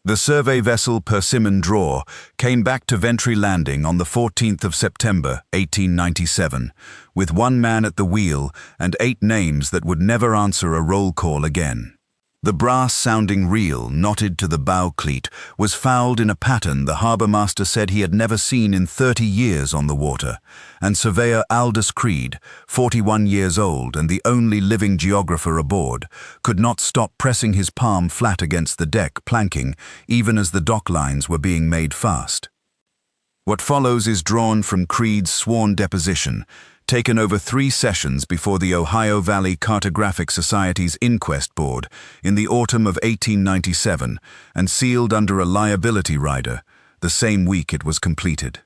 The survey vessel Persimmon Draw came back to Ventry landing on the 14th of September, 1897, with one man at the wheel and 8 names that would never answer a roll call again. The brass-sounding reel, knotted to the bow cleat, was fouled in a pattern the harbour-master said he had never seen in 30 years on the water, and surveyor Aldous Creed, 41 years old and the only living geographer aboard, could not stop pressing his palm flat against the deck planking even as the dock lines were being made fast. What follows is drawn from Creed's sworn deposition, taken over 3 sessions before the Ohio Valley Cartographic Society's inquest board in the autumn of 1897 and sealed under a liability rider the same week it was completed.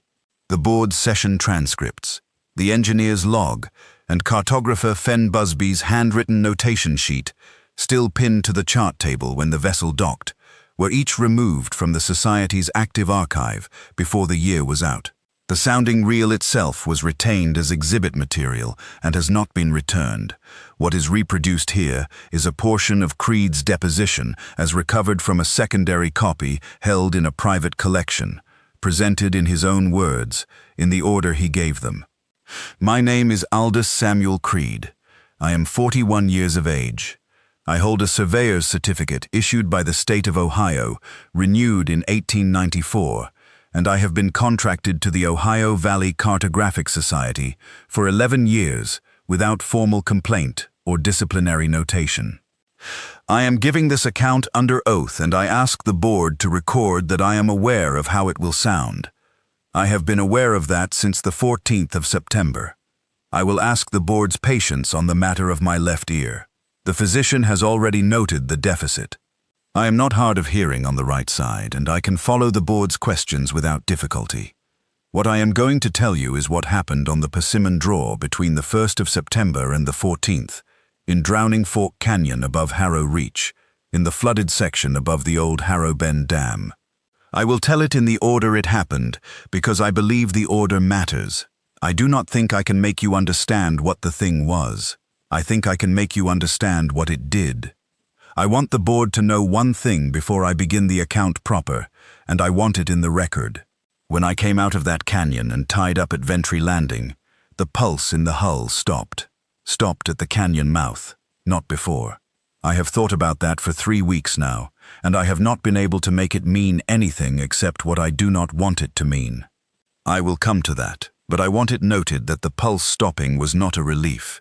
The board's session transcripts, the engineer's log, and cartographer Fen Busby's handwritten notation sheet, still pinned to the chart table when the vessel docked, were each removed from the Society's active archive before the year was out. The sounding reel itself was retained as exhibit material and has not been returned. What is reproduced here is a portion of Creed's deposition as recovered from a secondary copy held in a private collection, presented in his own words, in the order he gave them. My name is Aldous Samuel Creed. I am 41 years of age. I hold a surveyor's certificate issued by the state of Ohio, renewed in 1894, and I have been contracted to the Ohio Valley Cartographic Society for 11 years without formal complaint or disciplinary notation. I am giving this account under oath, and I ask the board to record that I am aware of how it will sound. I have been aware of that since the 14th of September. I will ask the board's patience on the matter of my left ear. The physician has already noted the deficit. I am not hard of hearing on the right side, and I can follow the board's questions without difficulty. What I am going to tell you is what happened on the Persimmon Draw between the 1st of September and the 14th, in Drowning Fork Canyon above Harrow Reach, in the flooded section above the old Harrow Bend Dam. I will tell it in the order it happened, because I believe the order matters. I do not think I can make you understand what the thing was. I think I can make you understand what it did. I want the board to know one thing before I begin the account proper, and I want it in the record. When I came out of that canyon and tied up at Ventry Landing, the pulse in the hull stopped. Stopped at the canyon mouth, not before. I have thought about that for 3 weeks now, and I have not been able to make it mean anything except what I do not want it to mean. I will come to that, but I want it noted that the pulse stopping was not a relief.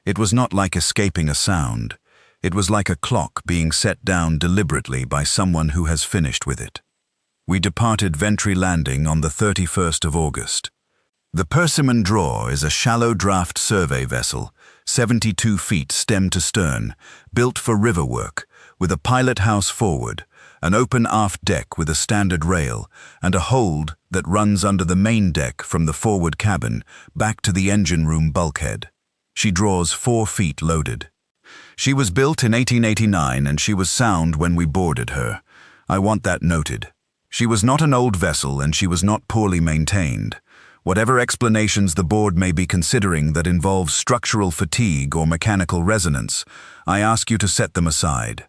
It was not like escaping a sound. It was like a clock being set down deliberately by someone who has finished with it. We departed Ventry Landing on the 31st of August. The Persimmon Draw is a shallow draft survey vessel, 72 feet stem to stern, built for river work, with a pilot house forward, an open aft deck with a standard rail, and a hold that runs under the main deck from the forward cabin back to the engine room bulkhead. She draws 4 feet loaded. She was built in 1889 and she was sound when we boarded her. I want that noted. She was not an old vessel and she was not poorly maintained. Whatever explanations the board may be considering that involve structural fatigue or mechanical resonance, I ask you to set them aside.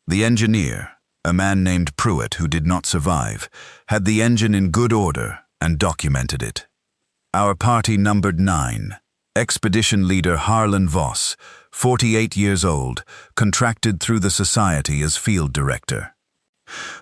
The engineer, a man named Pruitt who did not survive, had the engine in good order and documented it. Our party numbered 9. Expedition leader Harlan Voss, 48 years old, contracted through the society as field director.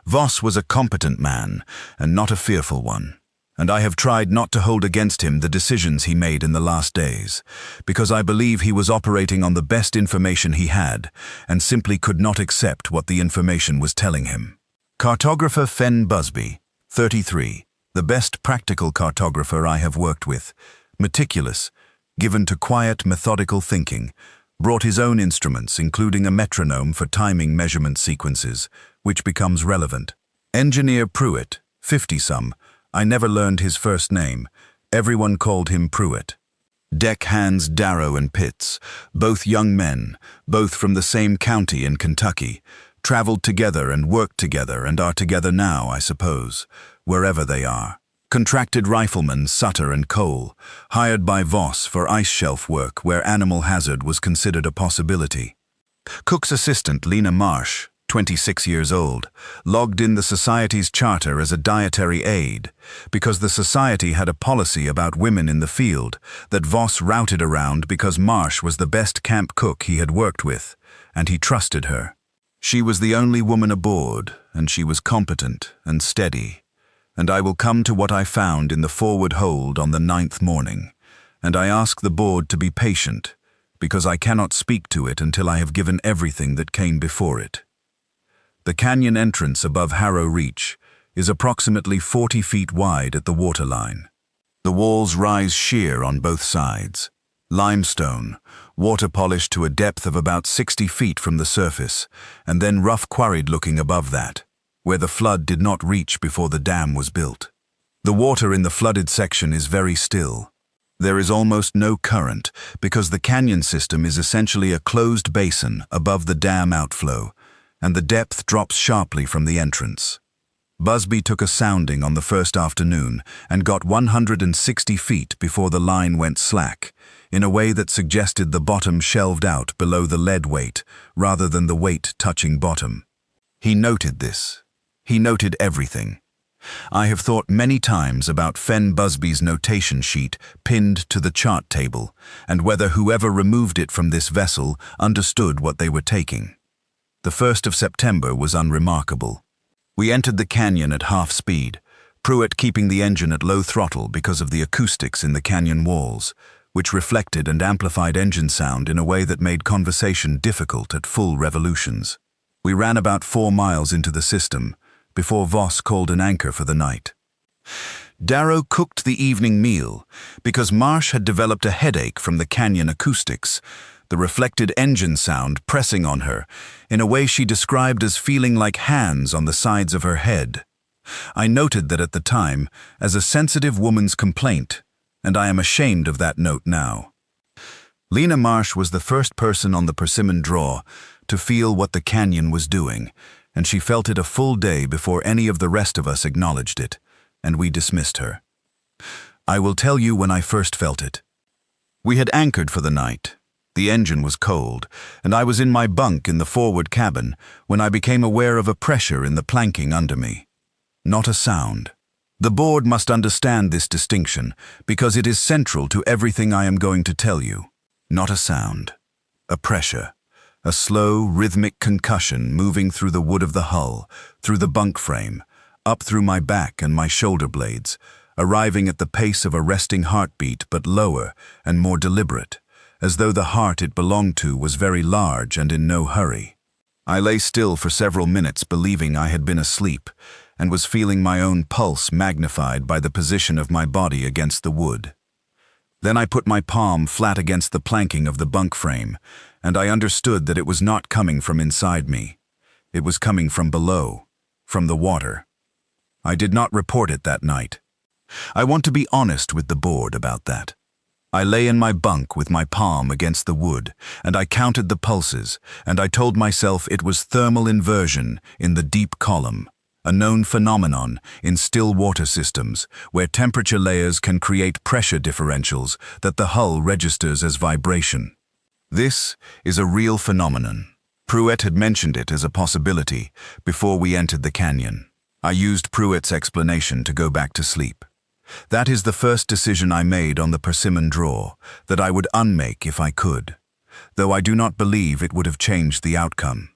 Voss was a competent man and not a fearful one, and I have tried not to hold against him the decisions he made in the last days, because I believe he was operating on the best information he had and simply could not accept what the information was telling him. Cartographer Fen Busby, 33, the best practical cartographer I have worked with, meticulous, given to quiet, methodical thinking, brought his own instruments, including a metronome for timing measurement sequences, which becomes relevant. Engineer Pruitt, 50-some, I never learned his first name. Everyone called him Pruitt. Deck hands Darrow and Pitts, both young men, both from the same county in Kentucky, traveled together and worked together and are together now, I suppose, wherever they are. Contracted riflemen Sutter and Cole, hired by Voss for ice shelf work where animal hazard was considered a possibility. Cook's assistant Lena Marsh, 26 years old, logged in the society's charter as a dietary aide, because the society had a policy about women in the field that Voss routed around because Marsh was the best camp cook he had worked with, and he trusted her. She was the only woman aboard, and she was competent and steady. And I will come to what I found in the forward hold on the 9th morning, and I ask the board to be patient, because I cannot speak to it until I have given everything that came before it. The canyon entrance above Harrow Reach is approximately 40 feet wide at the waterline. The walls rise sheer on both sides. Limestone, water polished to a depth of about 60 feet from the surface, and then rough quarried looking above that, where the flood did not reach before the dam was built. The water in the flooded section is very still. There is almost no current because the canyon system is essentially a closed basin above the dam outflow, and the depth drops sharply from the entrance. Busby took a sounding on the first afternoon and got 160 feet before the line went slack, in a way that suggested the bottom shelved out below the lead weight rather than the weight touching bottom. He noted this. He noted everything. I have thought many times about Fen Busby's notation sheet pinned to the chart table, and whether whoever removed it from this vessel understood what they were taking. The 1st of September was unremarkable. We entered the canyon at half speed, Pruitt keeping the engine at low throttle because of the acoustics in the canyon walls, which reflected and amplified engine sound in a way that made conversation difficult at full revolutions. We ran about 4 miles into the system before Voss called an anchor for the night. Darrow cooked the evening meal because Marsh had developed a headache from the canyon acoustics, the reflected engine sound pressing on her in a way she described as feeling like hands on the sides of her head. I noted that at the time as a sensitive woman's complaint, and I am ashamed of that note now. Lena Marsh was the first person on the Persimmon Draw to feel what the canyon was doing, and she felt it a full day before any of the rest of us acknowledged it, and we dismissed her. I will tell you when I first felt it. We had anchored for the night. The engine was cold, and I was in my bunk in the forward cabin when I became aware of a pressure in the planking under me. Not a sound. The board must understand this distinction because it is central to everything I am going to tell you. Not a sound. A pressure. A slow, rhythmic concussion moving through the wood of the hull, through the bunk frame, up through my back and my shoulder blades, arriving at the pace of a resting heartbeat but lower and more deliberate, as though the heart it belonged to was very large and in no hurry. I lay still for several minutes believing I had been asleep and was feeling my own pulse magnified by the position of my body against the wood. Then I put my palm flat against the planking of the bunk frame, and I understood that it was not coming from inside me. It was coming from below, from the water. I did not report it that night. I want to be honest with the board about that. I lay in my bunk with my palm against the wood, and I counted the pulses, and I told myself it was thermal inversion in the deep column, a known phenomenon in still water systems where temperature layers can create pressure differentials that the hull registers as vibration. This is a real phenomenon. Pruitt had mentioned it as a possibility before we entered the canyon. I used Pruitt's explanation to go back to sleep. That is the first decision I made on the Persimmon Draw, that I would unmake if I could, though I do not believe it would have changed the outcome.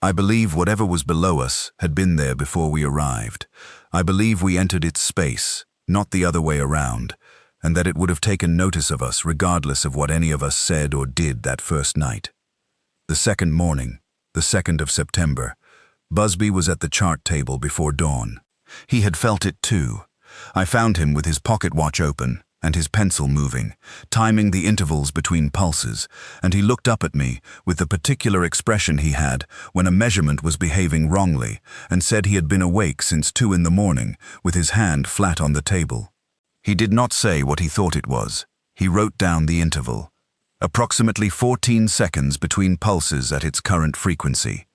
I believe whatever was below us had been there before we arrived. I believe we entered its space, not the other way around, and that it would have taken notice of us regardless of what any of us said or did that first night. The second morning, the 2nd of September, Busby was at the chart table before dawn. He had felt it too. I found him with his pocket watch open and his pencil moving, timing the intervals between pulses, and he looked up at me with the particular expression he had when a measurement was behaving wrongly and said he had been awake since 2 in the morning with his hand flat on the table. He did not say what he thought it was. He wrote down the interval. Approximately 14 seconds between pulses at its current frequency.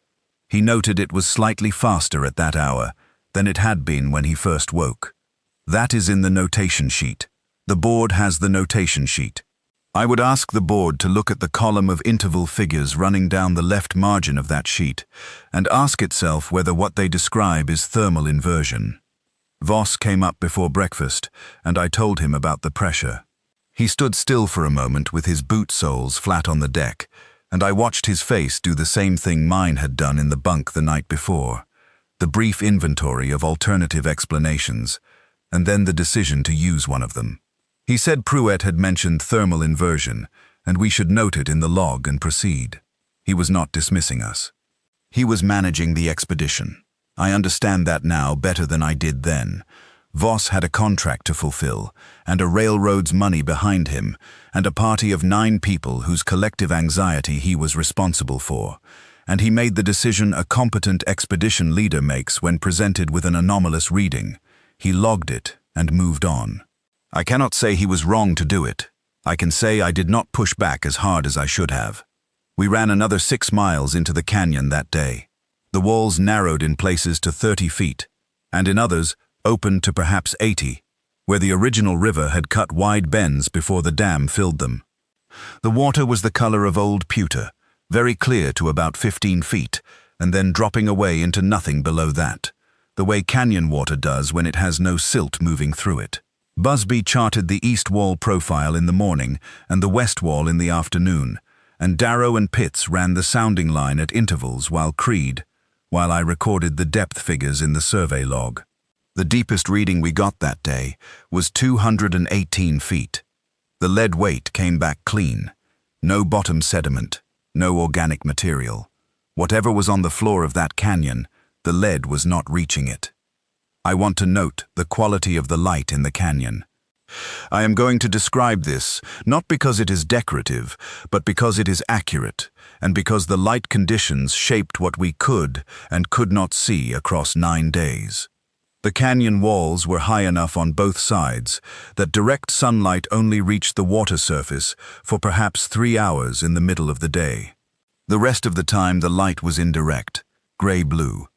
He noted it was slightly faster at that hour than it had been when he first woke. That is in the notation sheet. The board has the notation sheet. I would ask the board to look at the column of interval figures running down the left margin of that sheet and ask itself whether what they describe is thermal inversion. Voss came up before breakfast, and I told him about the pressure. He stood still for a moment with his boot soles flat on the deck, and I watched his face do the same thing mine had done in the bunk the night before. The brief inventory of alternative explanations, and then the decision to use one of them. He said Pruett had mentioned thermal inversion, and we should note it in the log and proceed. He was not dismissing us. He was managing the expedition. I understand that now better than I did then. Voss had a contract to fulfill, and a railroad's money behind him, and a party of 9 people whose collective anxiety he was responsible for, and he made the decision a competent expedition leader makes when presented with an anomalous reading. He logged it and moved on. I cannot say he was wrong to do it. I can say I did not push back as hard as I should have. We ran another 6 miles into the canyon that day. The walls narrowed in places to 30 feet, and in others opened to perhaps 80, where the original river had cut wide bends before the dam filled them. The water was the color of old pewter, very clear to about 15 feet, and then dropping away into nothing below that, the way canyon water does when it has no silt moving through it. Busby charted the east wall profile in the morning and the west wall in the afternoon, and Darrow and Pitts ran the sounding line at intervals while I recorded the depth figures in the survey log. The deepest reading we got that day was 218 feet. The lead weight came back clean. No bottom sediment, no organic material. Whatever was on the floor of that canyon, the lead was not reaching it. I want to note the quality of the light in the canyon. I am going to describe this, not because it is decorative, but because it is accurate, and because the light conditions shaped what we could and could not see across 9 days. The canyon walls were high enough on both sides that direct sunlight only reached the water surface for perhaps 3 hours in the middle of the day. The rest of the time the light was indirect, gray-blue,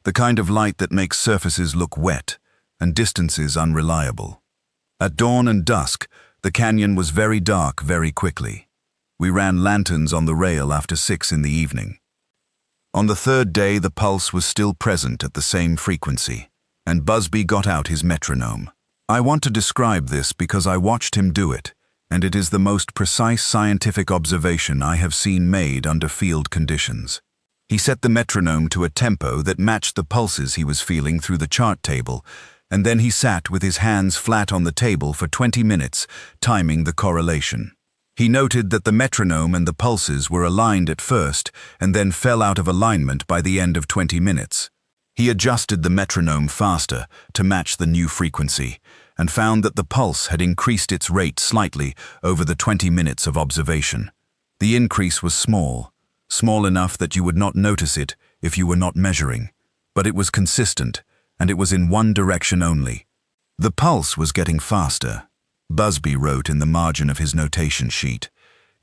the kind of light that makes surfaces look wet and distances unreliable. At dawn and dusk, the canyon was very dark very quickly. We ran lanterns on the rail after 6 in the evening. On the 3rd day, the pulse was still present at the same frequency, and Busby got out his metronome. I want to describe this because I watched him do it, and it is the most precise scientific observation I have seen made under field conditions. He set the metronome to a tempo that matched the pulses he was feeling through the chart table, and then he sat with his hands flat on the table for 20 minutes, timing the correlation. He noted that the metronome and the pulses were aligned at first and then fell out of alignment by the end of 20 minutes. He adjusted the metronome faster to match the new frequency and found that the pulse had increased its rate slightly over the 20 minutes of observation. The increase was small enough that you would not notice it if you were not measuring, but it was consistent, and it was in one direction only. The pulse was getting faster, Busby wrote in the margin of his notation sheet,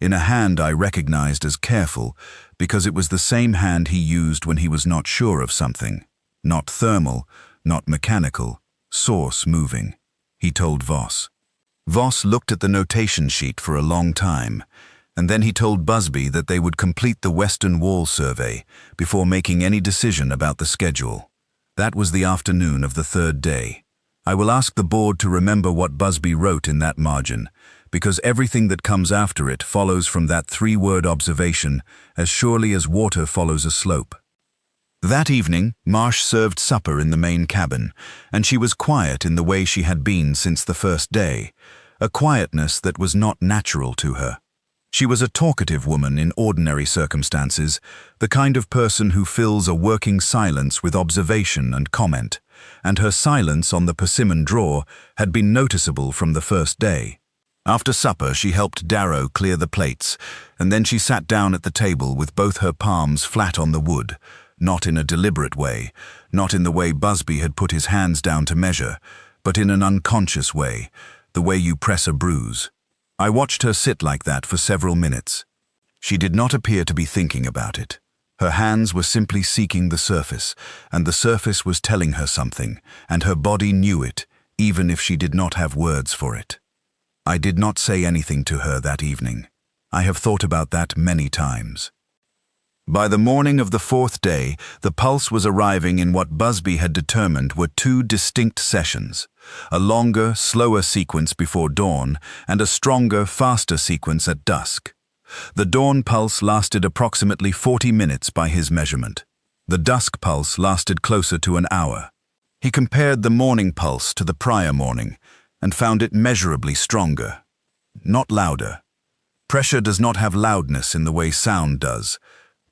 in a hand I recognized as careful because it was the same hand he used when he was not sure of something. Not thermal, not mechanical, source moving, he told Voss. Voss looked at the notation sheet for a long time, and then he told Busby that they would complete the western wall survey before making any decision about the schedule. That was the afternoon of the 3rd day. I will ask the board to remember what Busby wrote in that margin, because everything that comes after it follows from that 3-word observation as surely as water follows a slope. That evening, Marsh served supper in the main cabin, and she was quiet in the way she had been since the first day, a quietness that was not natural to her. She was a talkative woman in ordinary circumstances, the kind of person who fills a working silence with observation and comment, and her silence on the persimmon drawer had been noticeable from the first day. After supper, she helped Darrow clear the plates, and then she sat down at the table with both her palms flat on the wood, not in a deliberate way, not in the way Busby had put his hands down to measure, but in an unconscious way, the way you press a bruise. I watched her sit like that for several minutes. She did not appear to be thinking about it. Her hands were simply seeking the surface, and the surface was telling her something, and her body knew it, even if she did not have words for it. I did not say anything to her that evening. I have thought about that many times. By the morning of the fourth day, the pulse was arriving in what Busby had determined were two distinct sessions, a longer, slower sequence before dawn and a stronger, faster sequence at dusk. The dawn pulse lasted approximately 40 minutes by his measurement. The dusk pulse lasted closer to an hour. He compared the morning pulse to the prior morning and found it measurably stronger, not louder. Pressure does not have loudness in the way sound does,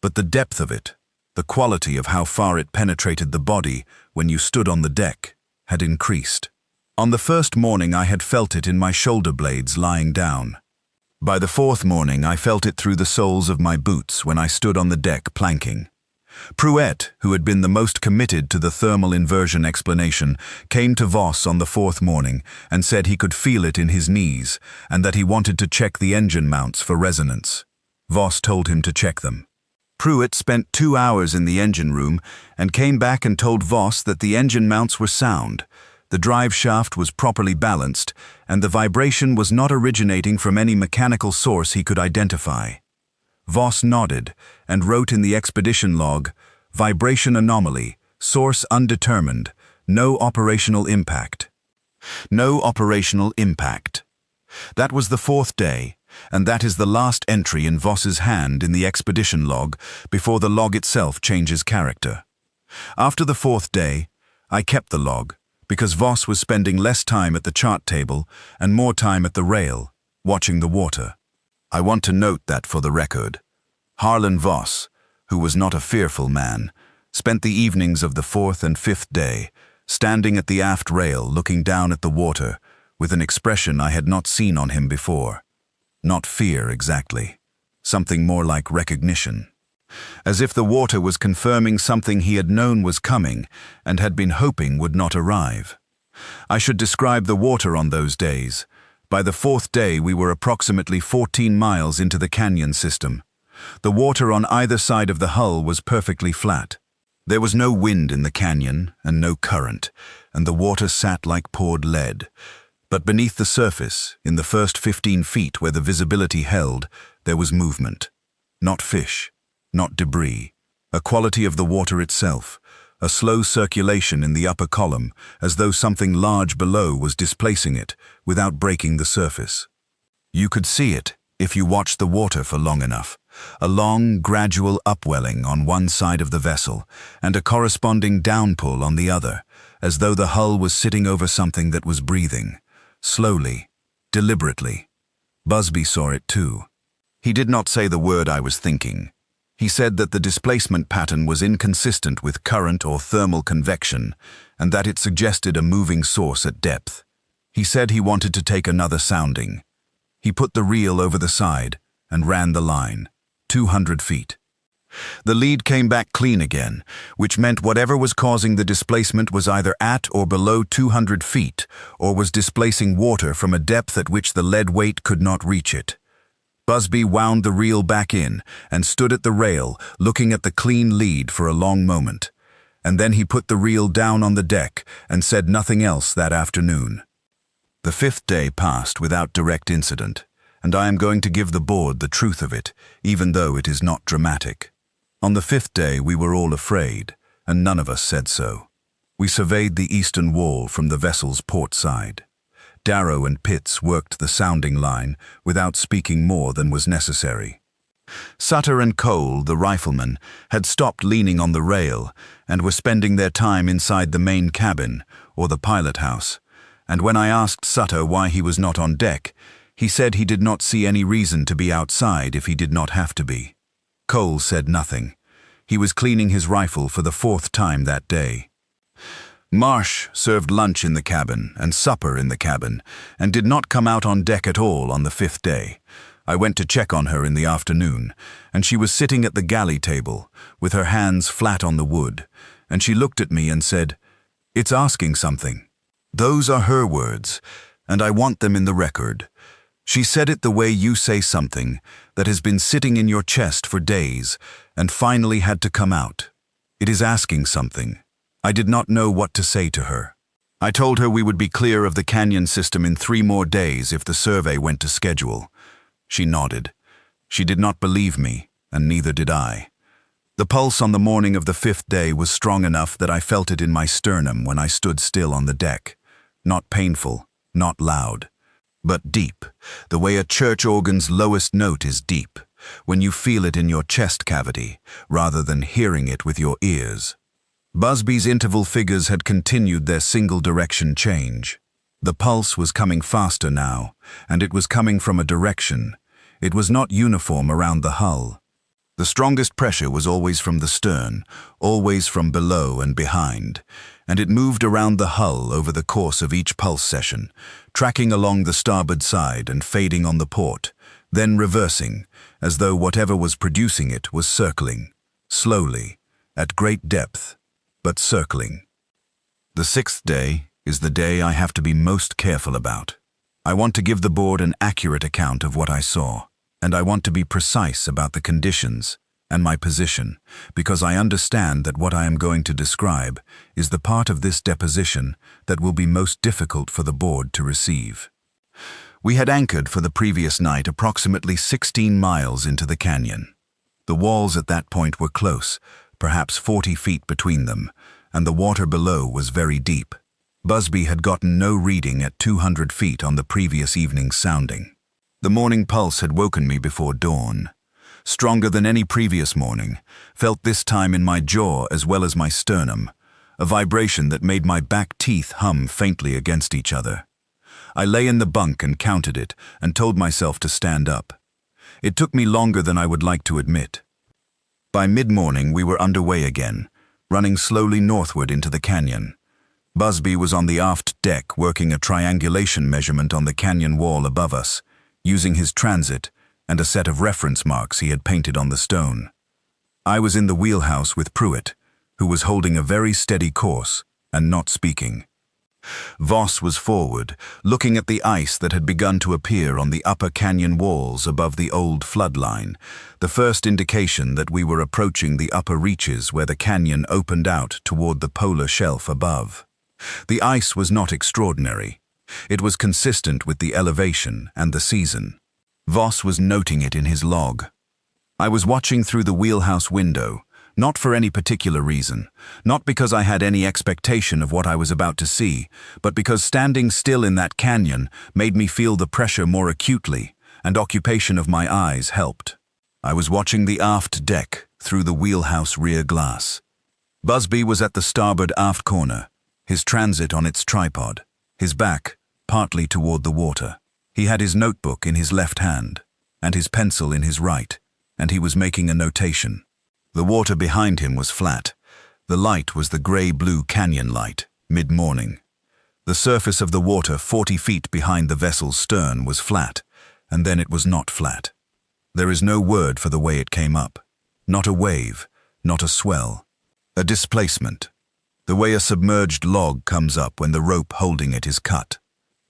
but the depth of it, the quality of how far it penetrated the body when you stood on the deck, had increased. On the first morning I had felt it in my shoulder blades lying down. By the fourth morning I felt it through the soles of my boots when I stood on the deck planking. Pruett, who had been the most committed to the thermal inversion explanation, came to Voss on the fourth morning and said he could feel it in his knees and that he wanted to check the engine mounts for resonance. Voss told him to check them. Pruett spent 2 hours in the engine room and came back and told Voss that the engine mounts were sound, the drive shaft was properly balanced, and the vibration was not originating from any mechanical source he could identify. Voss nodded and wrote in the expedition log, "Vibration anomaly, source undetermined, no operational impact." No operational impact. That was the fourth day, and that is the last entry in Voss's hand in the expedition log before the log itself changes character. After the fourth day, I kept the log because Voss was spending less time at the chart table and more time at the rail, watching the water. I want to note that for the record. Harlan Voss, who was not a fearful man, spent the evenings of the fourth and fifth day, standing at the aft rail looking down at the water with an expression I had not seen on him before. Not fear exactly, something more like recognition. As if the water was confirming something he had known was coming and had been hoping would not arrive. I should describe the water on those days. By the fourth day we were approximately 14 miles into the canyon system. The water on either side of the hull was perfectly flat. There was no wind in the canyon and no current, and the water sat like poured lead. But beneath the surface, in the first 15 feet where the visibility held, there was movement. Not fish, not debris, a quality of the water itself, a slow circulation in the upper column, as though something large below was displacing it without breaking the surface. You could see it if you watched the water for long enough, a long, gradual upwelling on one side of the vessel and a corresponding downpull on the other, as though the hull was sitting over something that was breathing, slowly, deliberately. Busby saw it too. He did not say the word I was thinking. He said that the displacement pattern was inconsistent with current or thermal convection, and that it suggested a moving source at depth. He said he wanted to take another sounding. He put the reel over the side and ran the line, 200 feet. The lead came back clean again, which meant whatever was causing the displacement was either at or below 200 feet, or was displacing water from a depth at which the lead weight could not reach it. Busby wound the reel back in and stood at the rail, looking at the clean lead for a long moment. And then he put the reel down on the deck and said nothing else that afternoon. The fifth day passed without direct incident, and I am going to give the board the truth of it, even though it is not dramatic. On the fifth day we were all afraid, and none of us said so. We surveyed the eastern wall from the vessel's port side. Darrow and Pitts worked the sounding line without speaking more than was necessary. Sutter and Cole, the riflemen, had stopped leaning on the rail and were spending their time inside the main cabin, or the pilot house, and when I asked Sutter why he was not on deck, he said he did not see any reason to be outside if he did not have to be. Cole said nothing. He was cleaning his rifle for the fourth time that day. Marsh served lunch in the cabin and supper in the cabin, and did not come out on deck at all on the fifth day. I went to check on her in the afternoon, and she was sitting at the galley table, with her hands flat on the wood, and she looked at me and said, "It's asking something." Those are her words, and I want them in the record. She said it the way you say something that has been sitting in your chest for days, and finally had to come out. It is asking something. I did not know what to say to her. I told her we would be clear of the canyon system in 3 more days if the survey went to schedule. She nodded. She did not believe me, and neither did I. The pulse on the morning of the 5th day was strong enough that I felt it in my sternum when I stood still on the deck. Not painful, not loud, but deep, the way a church organ's lowest note is deep, when you feel it in your chest cavity, rather than hearing it with your ears. Busby's interval figures had continued their single-direction change. The pulse was coming faster now, and it was coming from a direction. It was not uniform around the hull. The strongest pressure was always from the stern, always from below and behind, and it moved around the hull over the course of each pulse session, tracking along the starboard side and fading on the port, then reversing, as though whatever was producing it was circling, slowly, at great depth, but circling. The 6th day is the day I have to be most careful about. I want to give the board an accurate account of what I saw, and I want to be precise about the conditions and my position, because I understand that what I am going to describe is the part of this deposition that will be most difficult for the board to receive. We had anchored for the previous night approximately 16 miles into the canyon. The walls at that point were close, perhaps 40 feet between them, and the water below was very deep. Busby had gotten no reading at 200 feet on the previous evening's sounding. The morning pulse had woken me before dawn. Stronger than any previous morning, felt this time in my jaw as well as my sternum, a vibration that made my back teeth hum faintly against each other. I lay in the bunk and counted it and told myself to stand up. It took me longer than I would like to admit. By mid-morning we were underway again, running slowly northward into the canyon. Busby was on the aft deck working a triangulation measurement on the canyon wall above us, using his transit and a set of reference marks he had painted on the stone. I was in the wheelhouse with Pruitt, who was holding a very steady course and not speaking. Voss was forward, looking at the ice that had begun to appear on the upper canyon walls above the old flood line, the first indication that we were approaching the upper reaches where the canyon opened out toward the polar shelf above. The ice was not extraordinary. It was consistent with the elevation and the season. Voss was noting it in his log. I was watching through the wheelhouse window, not for any particular reason, not because I had any expectation of what I was about to see, but because standing still in that canyon made me feel the pressure more acutely, and occupation of my eyes helped. I was watching the aft deck through the wheelhouse rear glass. Busby was at the starboard aft corner, his transit on its tripod, his back partly toward the water. He had his notebook in his left hand, and his pencil in his right, and he was making a notation. The water behind him was flat. The light was the grey-blue canyon light, mid-morning. The surface of the water 40 feet behind the vessel's stern was flat, and then it was not flat. There is no word for the way it came up. Not a wave, not a swell. A displacement. The way a submerged log comes up when the rope holding it is cut.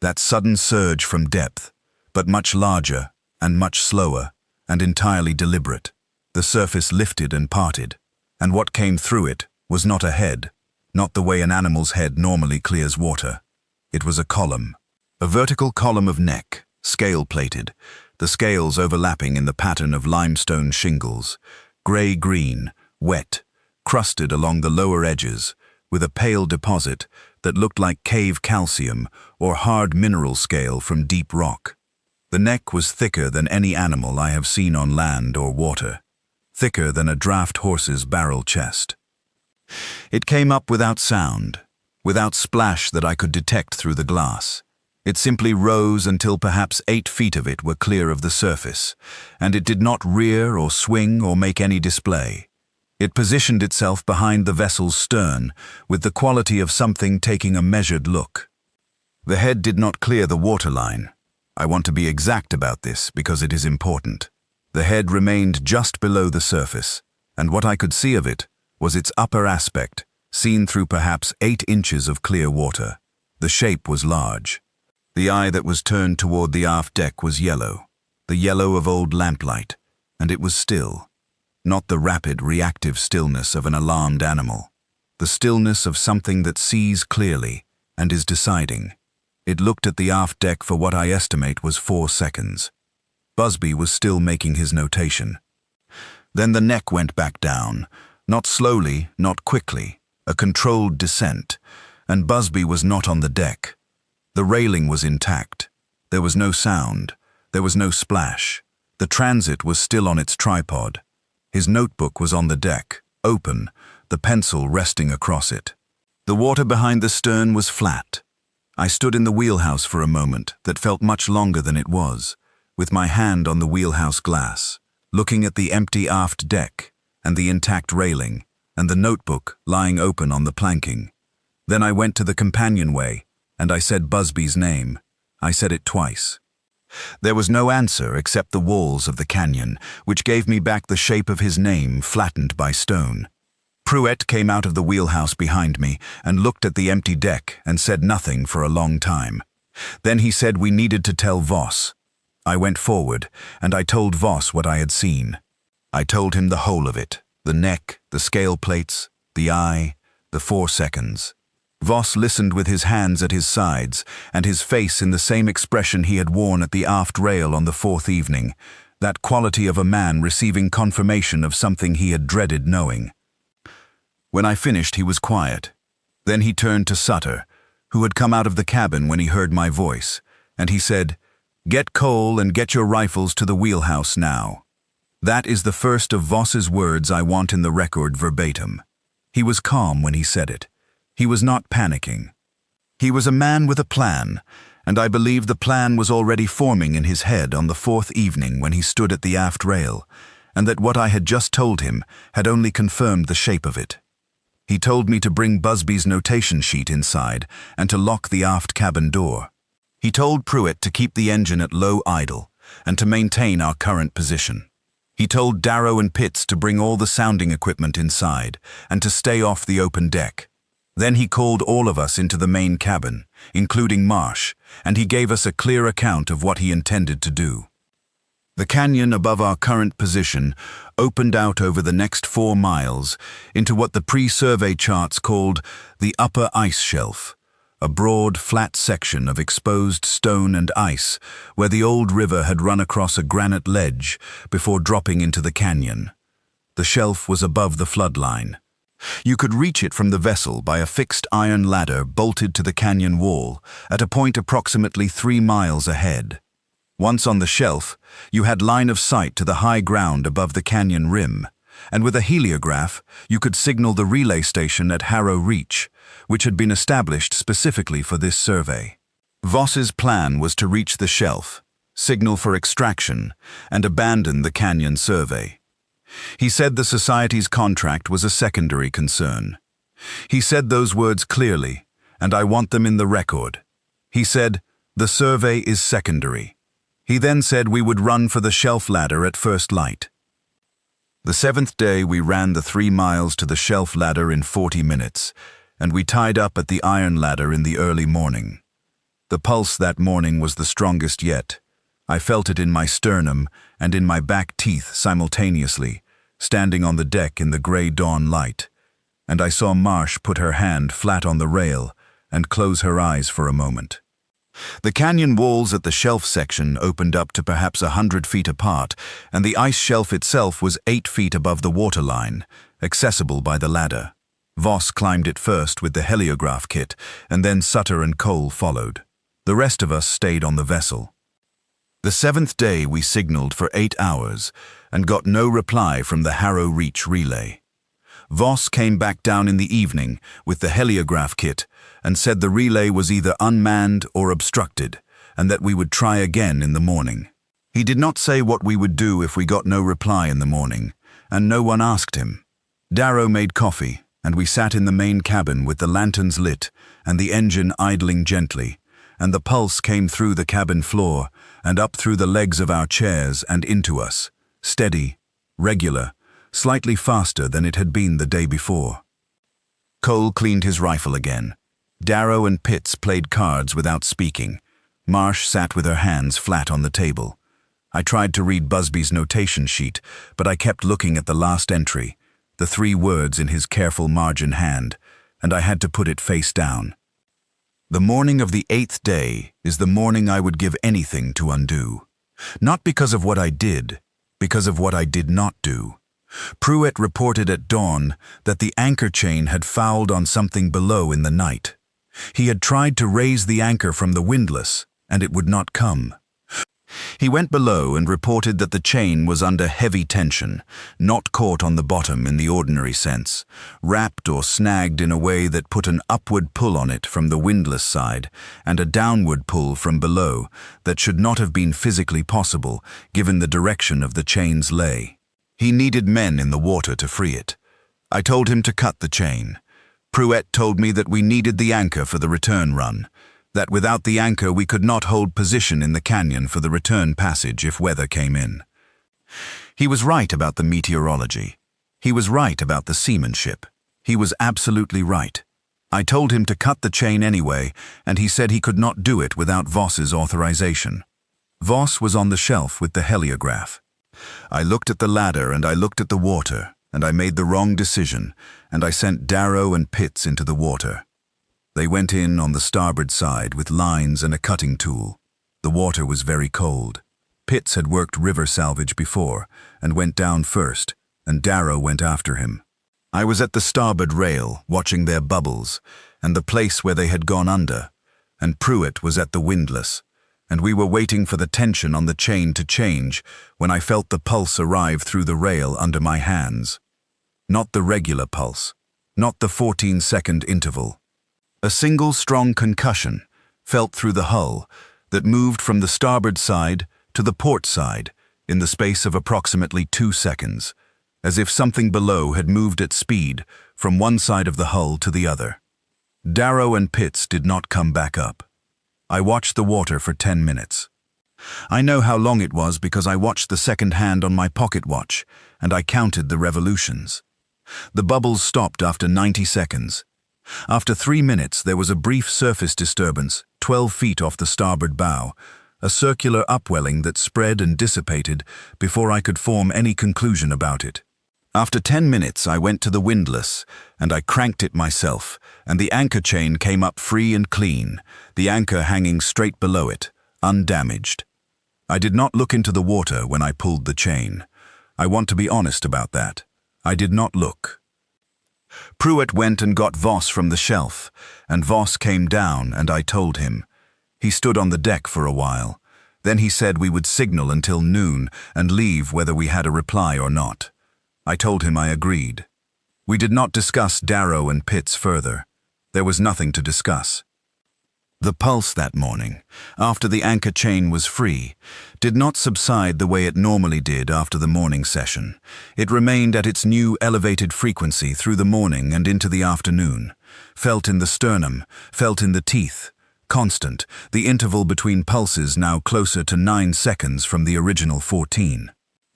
That sudden surge from depth, but much larger and much slower and entirely deliberate. The surface lifted and parted, and what came through it was not a head, not the way an animal's head normally clears water. It was a column, a vertical column of neck, scale-plated, the scales overlapping in the pattern of limestone shingles, grey-green, wet, crusted along the lower edges, with a pale deposit that looked like cave calcium or hard mineral scale from deep rock. The neck was thicker than any animal I have seen on land or water, thicker than a draft horse's barrel chest. It came up without sound, without splash that I could detect through the glass. It simply rose until perhaps 8 feet of it were clear of the surface, and it did not rear or swing or make any display. It positioned itself behind the vessel's stern with the quality of something taking a measured look. The head did not clear the waterline. I want to be exact about this because it is important. The head remained just below the surface, and what I could see of it was its upper aspect, seen through perhaps 8 inches of clear water. The shape was large. The eye that was turned toward the aft deck was yellow, the yellow of old lamplight, and it was still. Not the rapid, reactive stillness of an alarmed animal. The stillness of something that sees clearly and is deciding. It looked at the aft deck for what I estimate was 4 seconds. Busby was still making his notation. Then the neck went back down, not slowly, not quickly, a controlled descent, and Busby was not on the deck. The railing was intact. There was no sound. There was no splash. The transit was still on its tripod. His notebook was on the deck, open, the pencil resting across it. The water behind the stern was flat. I stood in the wheelhouse for a moment that felt much longer than it was, with my hand on the wheelhouse glass, looking at the empty aft deck and the intact railing and the notebook lying open on the planking. Then I went to the companionway and I said Busby's name. I said it twice. There was no answer except the walls of the canyon, which gave me back the shape of his name flattened by stone. Pruett came out of the wheelhouse behind me and looked at the empty deck and said nothing for a long time. Then he said we needed to tell Voss. I went forward and I told Voss what I had seen. I told him the whole of it, the neck, the scale plates, the eye, the 4 seconds. Voss listened with his hands at his sides and his face in the same expression he had worn at the aft rail on the 4th evening, that quality of a man receiving confirmation of something he had dreaded knowing. When I finished, he was quiet. Then he turned to Sutter, who had come out of the cabin when he heard my voice, and he said, "Get coal and get your rifles to the wheelhouse now." That is the first of Voss's words I want in the record verbatim. He was calm when he said it. He was not panicking. He was a man with a plan, and I believe the plan was already forming in his head on the 4th evening when he stood at the aft rail, and that what I had just told him had only confirmed the shape of it. He told me to bring Busby's notation sheet inside and to lock the aft cabin door. He told Pruett to keep the engine at low idle and to maintain our current position. He told Darrow and Pitts to bring all the sounding equipment inside and to stay off the open deck. Then he called all of us into the main cabin, including Marsh, and he gave us a clear account of what he intended to do. The canyon above our current position opened out over the next 4 miles into what the pre-survey charts called the upper ice shelf, a broad, flat section of exposed stone and ice where the old river had run across a granite ledge before dropping into the canyon. The shelf was above the flood line. You could reach it from the vessel by a fixed iron ladder bolted to the canyon wall at a point approximately 3 miles ahead. Once on the shelf, you had line of sight to the high ground above the canyon rim, and with a heliograph, you could signal the relay station at Harrow Reach, which had been established specifically for this survey. Voss's plan was to reach the shelf, signal for extraction, and abandon the canyon survey. He said the Society's contract was a secondary concern. He said those words clearly, and I want them in the record. He said, "The survey is secondary." He then said we would run for the shelf ladder at first light. The 7th day we ran the 3 miles to the shelf ladder in 40 minutes, and we tied up at the iron ladder in the early morning. The pulse that morning was the strongest yet. I felt it in my sternum and in my back teeth simultaneously, standing on the deck in the gray dawn light, and I saw Marsh put her hand flat on the rail and close her eyes for a moment. The canyon walls at the shelf section opened up to perhaps 100 feet apart, and the ice shelf itself was 8 feet above the waterline, accessible by the ladder. Voss climbed it first with the heliograph kit, and then Sutter and Cole followed. The rest of us stayed on the vessel. The 7th day we signaled for 8 hours and got no reply from the Harrow Reach relay. Voss came back down in the evening with the heliograph kit and said the relay was either unmanned or obstructed, and that we would try again in the morning. He did not say what we would do if we got no reply in the morning, and no one asked him. Darrow made coffee, and we sat in the main cabin with the lanterns lit and the engine idling gently, and the pulse came through the cabin floor and up through the legs of our chairs and into us, steady, regular, slightly faster than it had been the day before. Cole cleaned his rifle again. Darrow and Pitts played cards without speaking. Marsh sat with her hands flat on the table. I tried to read Busby's notation sheet, but I kept looking at the last entry, the 3 words in his careful margin hand, and I had to put it face down. The morning of the 8th day is the morning I would give anything to undo. Not because of what I did, because of what I did not do. Pruett reported at dawn that the anchor chain had fouled on something below in the night. He had tried to raise the anchor from the windlass, and it would not come. He went below and reported that the chain was under heavy tension, not caught on the bottom in the ordinary sense, wrapped or snagged in a way that put an upward pull on it from the windlass side and a downward pull from below that should not have been physically possible given the direction of the chain's lay. He needed men in the water to free it. I told him to cut the chain. Pruett told me that we needed the anchor for the return run, that without the anchor we could not hold position in the canyon for the return passage if weather came in. He was right about the meteorology. He was right about the seamanship. He was absolutely right. I told him to cut the chain anyway, and he said he could not do it without Voss's authorization. Voss was on the shelf with the heliograph. I looked at the ladder and I looked at the water, and I made the wrong decision, and I sent Darrow and Pitts into the water. They went in on the starboard side with lines and a cutting tool. The water was very cold. Pitts had worked river salvage before and went down first, and Darrow went after him. I was at the starboard rail, watching their bubbles, and the place where they had gone under, and Pruett was at the windlass, and we were waiting for the tension on the chain to change when I felt the pulse arrive through the rail under my hands. Not the regular pulse, not the 14-second interval. A single strong concussion, felt through the hull, that moved from the starboard side to the port side in the space of approximately 2 seconds, as if something below had moved at speed from one side of the hull to the other. Darrow and Pitts did not come back up. I watched the water for 10 minutes. I know how long it was because I watched the second hand on my pocket watch, and I counted the revolutions. The bubbles stopped after 90 seconds. After 3 minutes, there was a brief surface disturbance, 12 feet off the starboard bow, a circular upwelling that spread and dissipated before I could form any conclusion about it. After 10 minutes, I went to the windlass, and I cranked it myself, and the anchor chain came up free and clean, the anchor hanging straight below it, undamaged. I did not look into the water when I pulled the chain. I want to be honest about that. I did not look. Pruett went and got Voss from the shelf, and Voss came down, and I told him. He stood on the deck for a while. Then he said we would signal until noon and leave whether we had a reply or not. I told him I agreed. We did not discuss Darrow and Pitts further. There was nothing to discuss. The pulse that morning, after the anchor chain was free, did not subside the way it normally did after the morning session. It remained at its new elevated frequency through the morning and into the afternoon, felt in the sternum, felt in the teeth, constant, the interval between pulses now closer to 9 seconds from the original 14.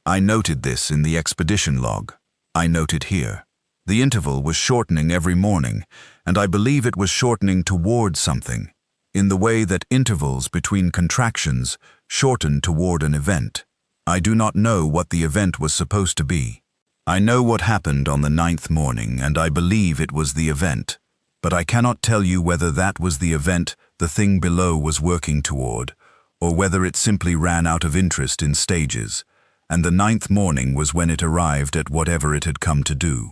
I noted this in the expedition log. I note it here. The interval was shortening every morning, and I believe it was shortening toward something, in the way that intervals between contractions shorten toward an event. I do not know what the event was supposed to be. I know what happened on the 9th morning, and I believe it was the event, but I cannot tell you whether that was the event the thing below was working toward, or whether it simply ran out of interest in stages, and the 9th morning was when it arrived at whatever it had come to do.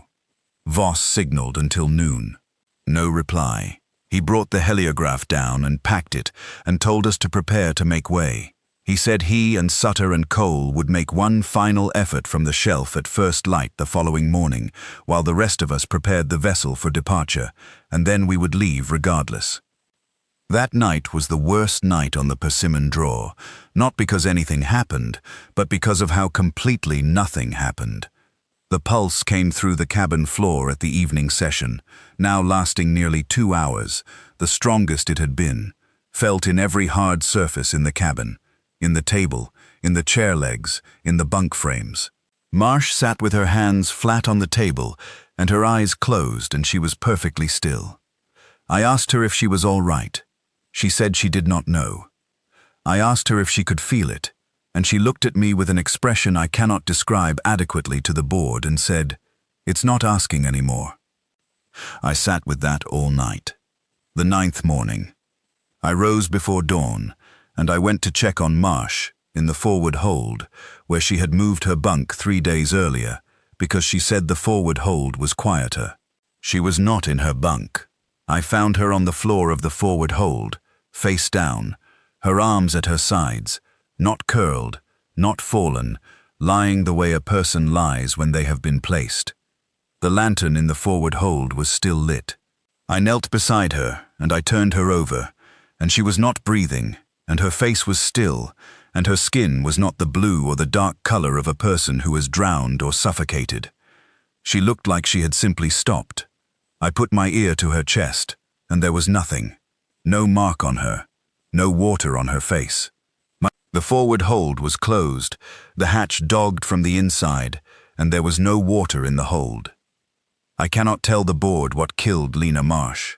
Voss signaled until noon. No reply. He brought the heliograph down and packed it and told us to prepare to make way. He said he and Sutter and Cole would make one final effort from the shelf at first light the following morning, while the rest of us prepared the vessel for departure, and then we would leave regardless. That night was the worst night on the Persimmon Draw, not because anything happened, but because of how completely nothing happened. The pulse came through the cabin floor at the evening session, now lasting nearly 2 hours, the strongest it had been, felt in every hard surface in the cabin, in the table, in the chair legs, in the bunk frames. Marsh sat with her hands flat on the table, and her eyes closed, and she was perfectly still. I asked her if she was all right. She said she did not know. I asked her if she could feel it, and she looked at me with an expression I cannot describe adequately to the board and said, "It's not asking anymore." I sat with that all night. The 9th morning. I rose before dawn, and I went to check on Marsh in the forward hold, where she had moved her bunk 3 days earlier, because she said the forward hold was quieter. She was not in her bunk. I found her on the floor of the forward hold, face down, her arms at her sides, not curled, not fallen, lying the way a person lies when they have been placed. The lantern in the forward hold was still lit. I knelt beside her, and I turned her over, and she was not breathing, and her face was still, and her skin was not the blue or the dark color of a person who has drowned or suffocated. She looked like she had simply stopped. I put my ear to her chest, and there was nothing. No mark on her, no water on her face. The forward hold was closed, the hatch dogged from the inside, and there was no water in the hold. I cannot tell the board what killed Lena Marsh.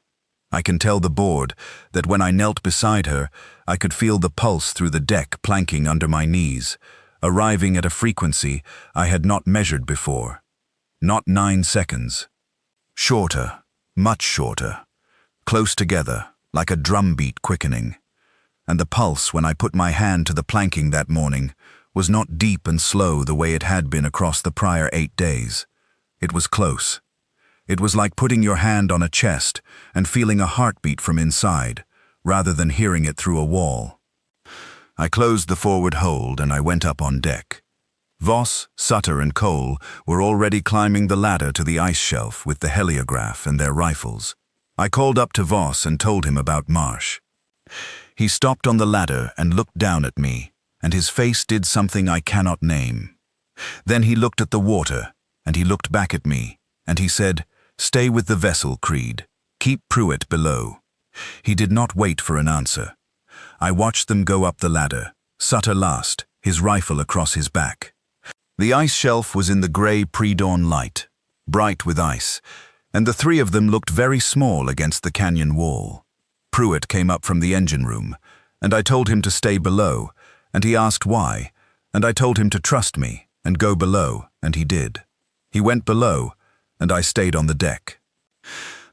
I can tell the board that when I knelt beside her, I could feel the pulse through the deck planking under my knees, arriving at a frequency I had not measured before. Not 9 seconds. Shorter, much shorter. Close together, like a drumbeat quickening. And the pulse, when I put my hand to the planking that morning, was not deep and slow the way it had been across the prior 8 days. It was close. It was like putting your hand on a chest and feeling a heartbeat from inside, rather than hearing it through a wall. I closed the forward hold and I went up on deck. Voss, Sutter and Cole were already climbing the ladder to the ice shelf with the heliograph and their rifles. I called up to Voss and told him about Marsh. He stopped on the ladder and looked down at me, and his face did something I cannot name. Then he looked at the water, and he looked back at me, and he said, "Stay with the vessel, Creed. Keep Pruitt below." He did not wait for an answer. I watched them go up the ladder, Sutter last, his rifle across his back. The ice shelf was in the grey pre-dawn light, bright with ice, and the three of them looked very small against the canyon wall. Pruitt came up from the engine room, and I told him to stay below, and he asked why, and I told him to trust me and go below, and he did. He went below, and I stayed on the deck.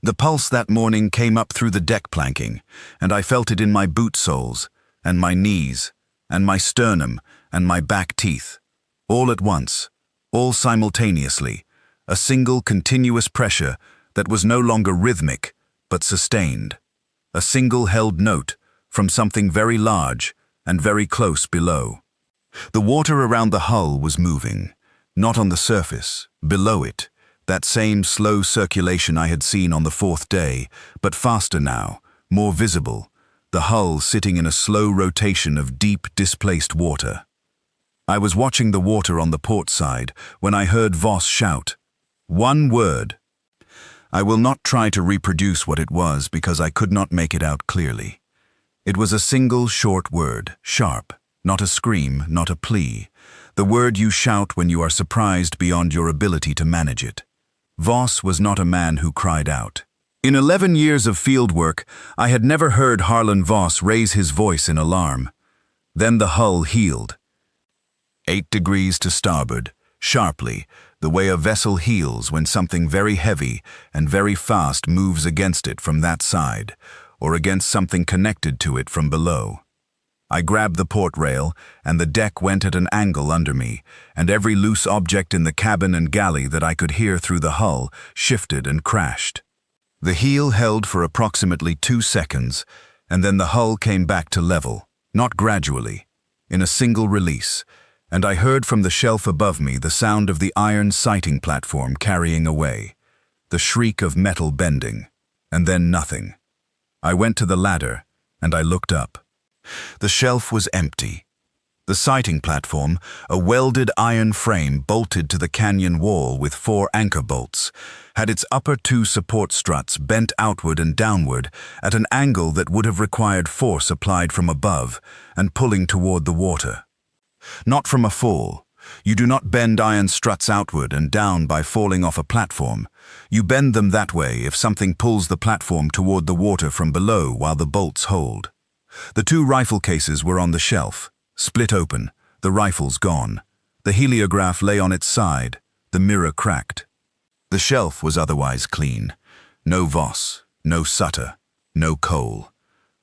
The pulse that morning came up through the deck planking, and I felt it in my boot soles, and my knees, and my sternum, and my back teeth. All at once, all simultaneously, a single continuous pressure that was no longer rhythmic, but sustained. A single held note from something very large and very close below. The water around the hull was moving, not on the surface, below it, that same slow circulation I had seen on the 4th day, but faster now, more visible, the hull sitting in a slow rotation of deep, displaced water. I was watching the water on the port side when I heard Voss shout, "One word." I will not try to reproduce what it was because I could not make it out clearly. It was a single short word, sharp, not a scream, not a plea, the word you shout when you are surprised beyond your ability to manage it. Voss was not a man who cried out. In 11 years of field work, I had never heard Harlan Voss raise his voice in alarm. Then the hull heeled. 8 degrees to starboard, sharply, the way a vessel heels when something very heavy and very fast moves against it from that side, or against something connected to it from below. I grabbed the port rail, and the deck went at an angle under me, and every loose object in the cabin and galley that I could hear through the hull shifted and crashed. The heel held for approximately 2 seconds, and then the hull came back to level, not gradually, in a single release, and I heard from the shelf above me the sound of the iron sighting platform carrying away, the shriek of metal bending, and then nothing. I went to the ladder, and I looked up. The shelf was empty. The sighting platform, a welded iron frame bolted to the canyon wall with 4 anchor bolts, had its upper 2 support struts bent outward and downward at an angle that would have required force applied from above and pulling toward the water. Not from a fall. You do not bend iron struts outward and down by falling off a platform. You bend them that way if something pulls the platform toward the water from below while the bolts hold. The 2 rifle cases were on the shelf, split open, the rifles gone. The heliograph lay on its side, the mirror cracked. The shelf was otherwise clean. No Voss, no Sutter, no Cole.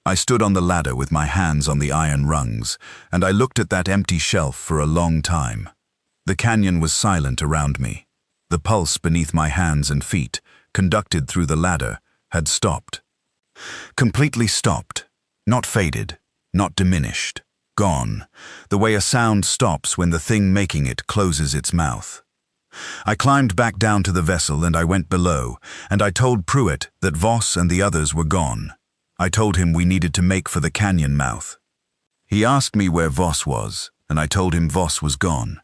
I stood on the ladder with my hands on the iron rungs, and I looked at that empty shelf for a long time. The canyon was silent around me. The pulse beneath my hands and feet, conducted through the ladder, had stopped. Completely stopped. Not faded, not diminished. Gone, the way a sound stops when the thing making it closes its mouth. I climbed back down to the vessel and I went below, and I told Pruitt that Voss and the others were gone. I told him we needed to make for the canyon mouth. He asked me where Voss was, and I told him Voss was gone.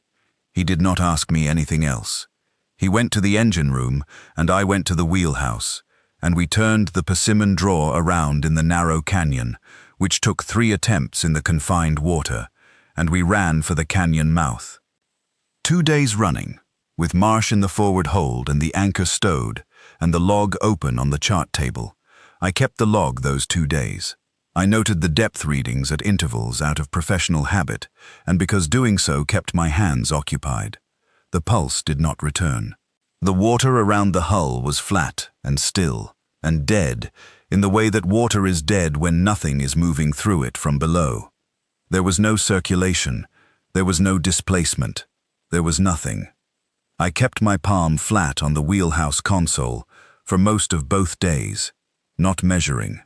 He did not ask me anything else. He went to the engine room, and I went to the wheelhouse, and we turned the persimmon drawer around in the narrow canyon, which took 3 attempts in the confined water, and we ran for the canyon mouth. 2 days running, with Marsh in the forward hold and the anchor stowed, and the log open on the chart table. I kept the log those 2 days. I noted the depth readings at intervals out of professional habit, and because doing so kept my hands occupied. The pulse did not return. The water around the hull was flat and still and dead, in the way that water is dead when nothing is moving through it from below. There was no circulation. There was no displacement. There was nothing. I kept my palm flat on the wheelhouse console for most of both days, not measuring,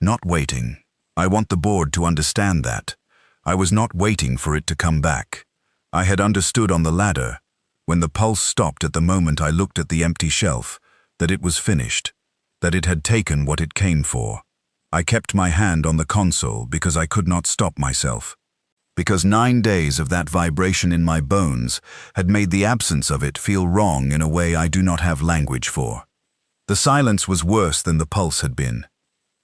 not waiting. I want the board to understand that. I was not waiting for it to come back. I had understood on the ladder, when the pulse stopped at the moment I looked at the empty shelf, that it was finished, that it had taken what it came for. I kept my hand on the console because I could not stop myself. Because 9 days of that vibration in my bones had made the absence of it feel wrong in a way I do not have language for. The silence was worse than the pulse had been.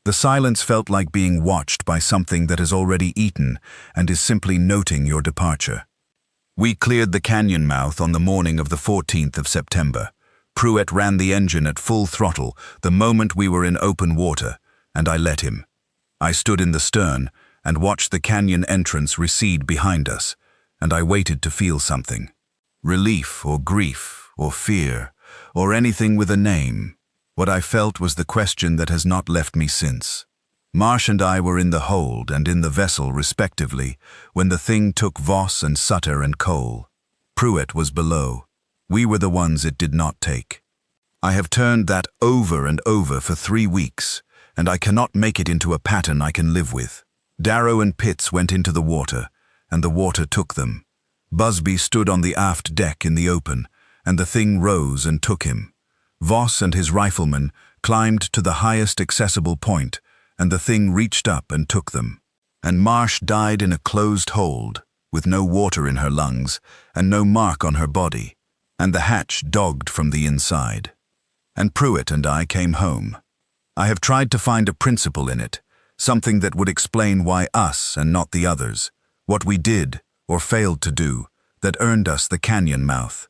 The silence felt like being watched by something that has already eaten and is simply noting your departure. We cleared the canyon mouth on the morning of the 14th of September. Pruitt ran the engine at full throttle the moment we were in open water, and I let him. I stood in the stern and watched the canyon entrance recede behind us, and I waited to feel something. Relief or grief or fear or anything with a name. What I felt was the question that has not left me since. Marsh and I were in the hold and in the vessel respectively when the thing took Voss and Sutter and Cole. Pruitt was below. We were the ones it did not take. I have turned that over and over for 3 weeks, and I cannot make it into a pattern I can live with. Darrow and Pitts went into the water, and the water took them. Busby stood on the aft deck in the open, and the thing rose and took him. Voss and his riflemen climbed to the highest accessible point, and the thing reached up and took them. And Marsh died in a closed hold, with no water in her lungs and no mark on her body, and the hatch dogged from the inside. And Pruitt and I came home. I have tried to find a principle in it, something that would explain why us and not the others, what we did or failed to do, that earned us the canyon mouth.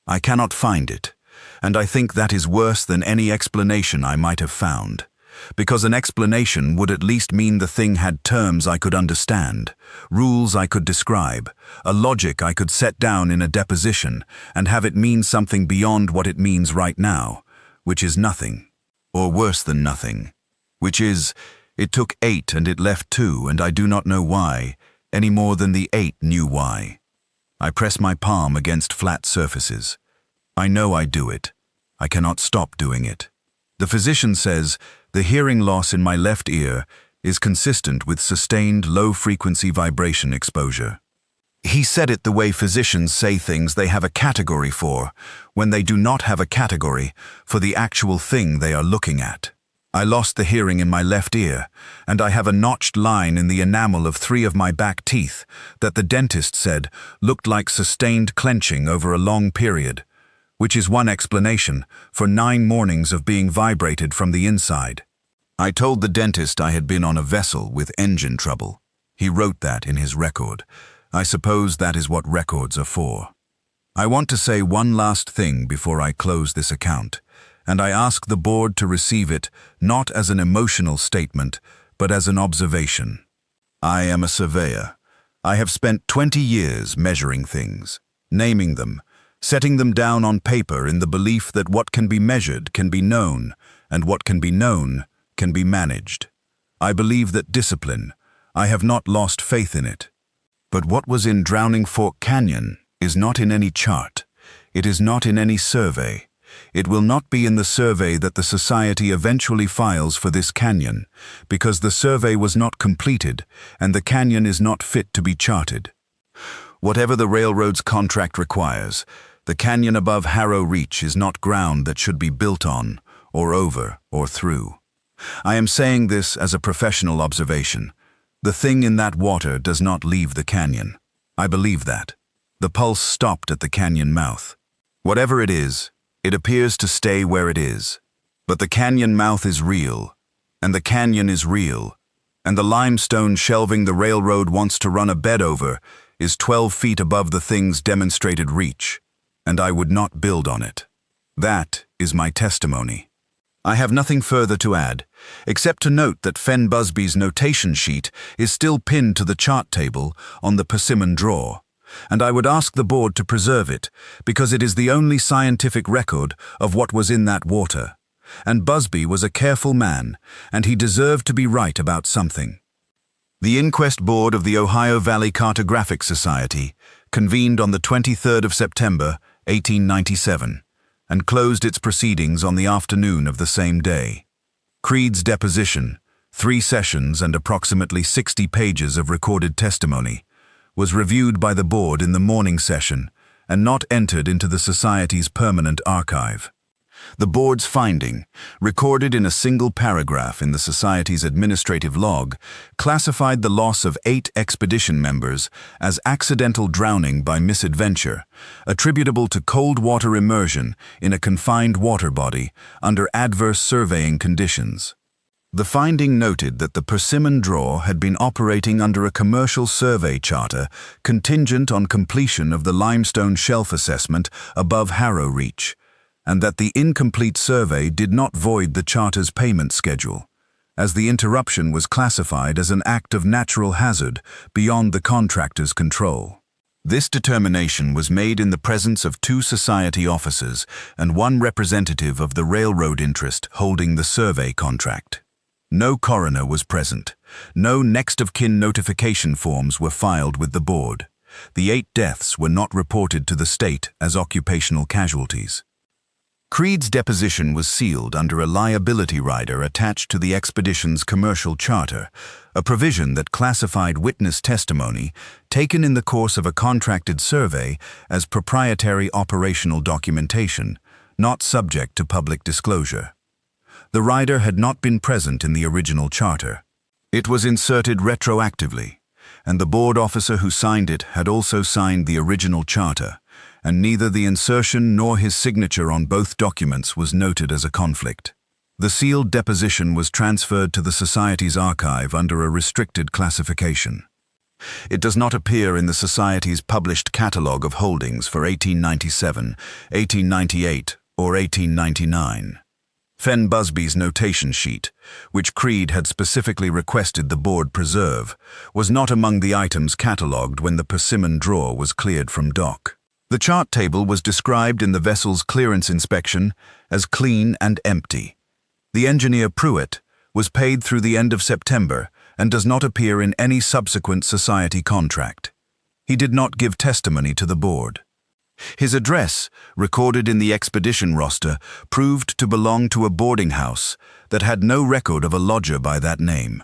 I cannot find it, and I think that is worse than any explanation I might have found, because an explanation would at least mean the thing had terms I could understand, rules I could describe, a logic I could set down in a deposition and have it mean something beyond what it means right now, which is nothing, or worse than nothing, which is, it took 8 and it left 2, and I do not know why, any more than the 8 knew why. I press my palm against flat surfaces. I know I do it. I cannot stop doing it. The physician says the hearing loss in my left ear is consistent with sustained low-frequency vibration exposure. He said it the way physicians say things they have a category for, when they do not have a category for the actual thing they are looking at. I lost the hearing in my left ear, and I have a notched line in the enamel of 3 of my back teeth that the dentist said looked like sustained clenching over a long period, which is one explanation for 9 mornings of being vibrated from the inside. I told the dentist I had been on a vessel with engine trouble. He wrote that in his record. I suppose that is what records are for. I want to say one last thing before I close this account, and I ask the board to receive it not as an emotional statement, but as an observation. I am a surveyor. I have spent 20 years measuring things, naming them, setting them down on paper in the belief that what can be measured can be known, and what can be known can be managed. I believe that discipline. I have not lost faith in it. But what was in Drowning Fork Canyon is not in any chart. It is not in any survey. It will not be in the survey that the Society eventually files for this canyon, because the survey was not completed and the canyon is not fit to be charted. Whatever the railroad's contract requires, the canyon above Harrow Reach is not ground that should be built on, or over, or through. I am saying this as a professional observation. The thing in that water does not leave the canyon. I believe that. The pulse stopped at the canyon mouth. Whatever it is, it appears to stay where it is. But the canyon mouth is real, and the canyon is real, and the limestone shelving the railroad wants to run a bed over is 12 feet above the thing's demonstrated reach, and I would not build on it. That is my testimony. I have nothing further to add, except to note that Fen Busby's notation sheet is still pinned to the chart table on the persimmon drawer, and I would ask the board to preserve it, because it is the only scientific record of what was in that water. And Busby was a careful man, and he deserved to be right about something. The inquest board of the Ohio Valley Cartographic Society convened on the 23rd of September, 1897, and closed its proceedings on the afternoon of the same day. Creed's deposition, 3 sessions and approximately 60 pages of recorded testimony, was reviewed by the board in the morning session and not entered into the Society's permanent archive. The board's finding, recorded in a single paragraph in the Society's administrative log, classified the loss of 8 expedition members as accidental drowning by misadventure, attributable to cold water immersion in a confined water body under adverse surveying conditions. The finding noted that the persimmon drawer had been operating under a commercial survey charter contingent on completion of the limestone shelf assessment above Harrow Reach, and that the incomplete survey did not void the charter's payment schedule, as the interruption was classified as an act of natural hazard beyond the contractor's control. This determination was made in the presence of 2 Society officers and 1 representative of the railroad interest holding the survey contract. No coroner was present. No next-of-kin notification forms were filed with the board. The 8 deaths were not reported to the state as occupational casualties. Creed's deposition was sealed under a liability rider attached to the expedition's commercial charter, a provision that classified witness testimony taken in the course of a contracted survey as proprietary operational documentation, not subject to public disclosure. The rider had not been present in the original charter. It was inserted retroactively, and the board officer who signed it had also signed the original charter, and neither the insertion nor his signature on both documents was noted as a conflict. The sealed deposition was transferred to the Society's archive under a restricted classification. It does not appear in the Society's published catalogue of holdings for 1897, 1898, or 1899. Fen Busby's notation sheet, which Creed had specifically requested the board preserve, was not among the items catalogued when the persimmon drawer was cleared from dock. The chart table was described in the vessel's clearance inspection as clean and empty. The engineer Pruitt was paid through the end of September and does not appear in any subsequent Society contract. He did not give testimony to the board. His address, recorded in the expedition roster, proved to belong to a boarding house that had no record of a lodger by that name.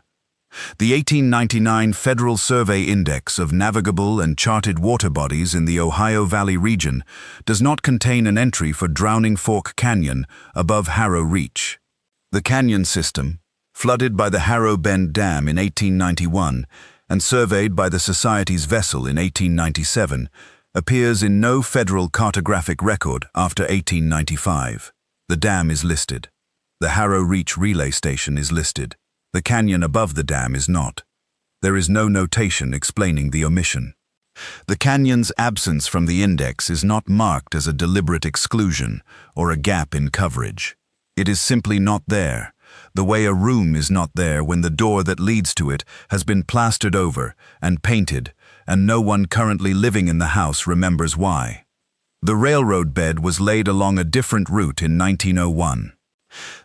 The 1899 Federal Survey Index of navigable and charted water bodies in the Ohio Valley region does not contain an entry for Drowning Fork Canyon above Harrow Reach. The canyon system, flooded by the Harrow Bend Dam in 1891 and surveyed by the Society's vessel in 1897, appears in no federal cartographic record after 1895. The dam is listed. The Harrow Reach relay station is listed. The canyon above the dam is not. There is no notation explaining the omission. The canyon's absence from the index is not marked as a deliberate exclusion or a gap in coverage. It is simply not there, the way a room is not there when the door that leads to it has been plastered over and painted, and no one currently living in the house remembers why. The railroad bed was laid along a different route in 1901.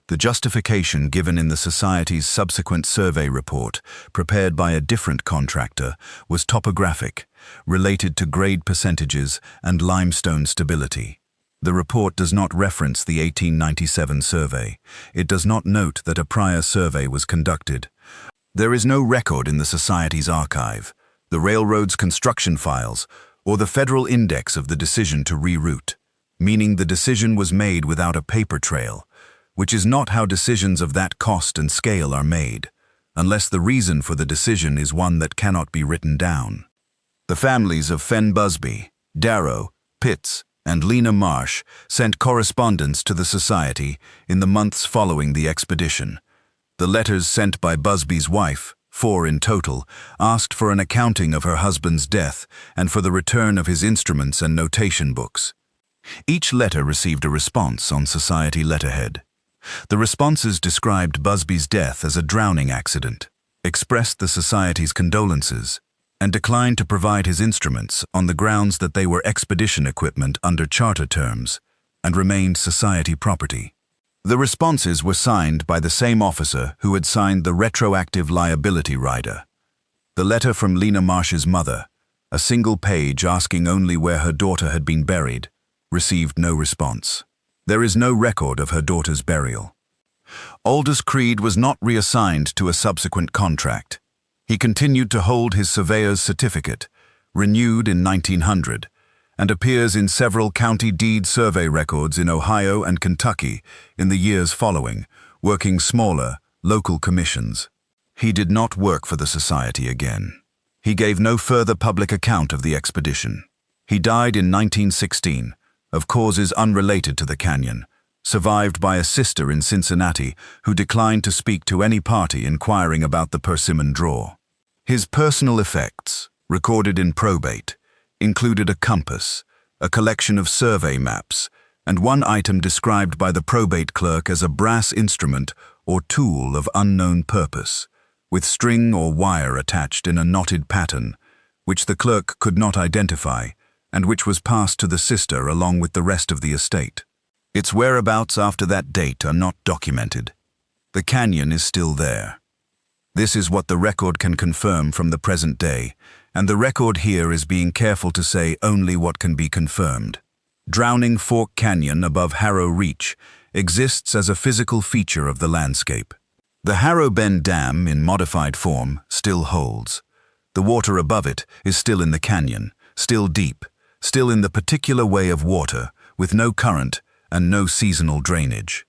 The justification given in the Society's subsequent survey report, prepared by a different contractor, was topographic, related to grade percentages and limestone stability. The report does not reference the 1897 survey. It does not note that a prior survey was conducted. There is no record in the Society's archive, the railroad's construction files, or the federal index of the decision to reroute, meaning the decision was made without a paper trail, which is not how decisions of that cost and scale are made, unless the reason for the decision is one that cannot be written down. The families of Fen Busby, Darrow, Pitts, and Lena Marsh sent correspondence to the Society in the months following the expedition. The letters sent by Busby's wife, 4 in total, asked for an accounting of her husband's death and for the return of his instruments and notation books. Each letter received a response on Society letterhead. The responses described Busby's death as a drowning accident, expressed the Society's condolences, and declined to provide his instruments on the grounds that they were expedition equipment under charter terms and remained Society property. The responses were signed by the same officer who had signed the retroactive liability rider. The letter from Lena Marsh's mother, a single page asking only where her daughter had been buried, received no response. There is no record of her daughter's burial. Aldous Creed was not reassigned to a subsequent contract. He continued to hold his surveyor's certificate, renewed in 1900, and appears in several county deed survey records in Ohio and Kentucky in the years following, working smaller, local commissions. He did not work for the Society again. He gave no further public account of the expedition. He died in 1916, of causes unrelated to the canyon, survived by a sister in Cincinnati who declined to speak to any party inquiring about the Persimmon Draw. His personal effects, recorded in probate, included a compass, a collection of survey maps, and one item described by the probate clerk as a brass instrument or tool of unknown purpose, with string or wire attached in a knotted pattern, which the clerk could not identify, and which was passed to the sister along with the rest of the estate. Its whereabouts after that date are not documented. The canyon is still there. This is what the record can confirm from the present day, and the record here is being careful to say only what can be confirmed. Drowning Fork Canyon above Harrow Reach exists as a physical feature of the landscape. The Harrow Bend Dam, in modified form, still holds. The water above it is still in the canyon, still deep, still in the particular way of water, with no current and no seasonal drainage.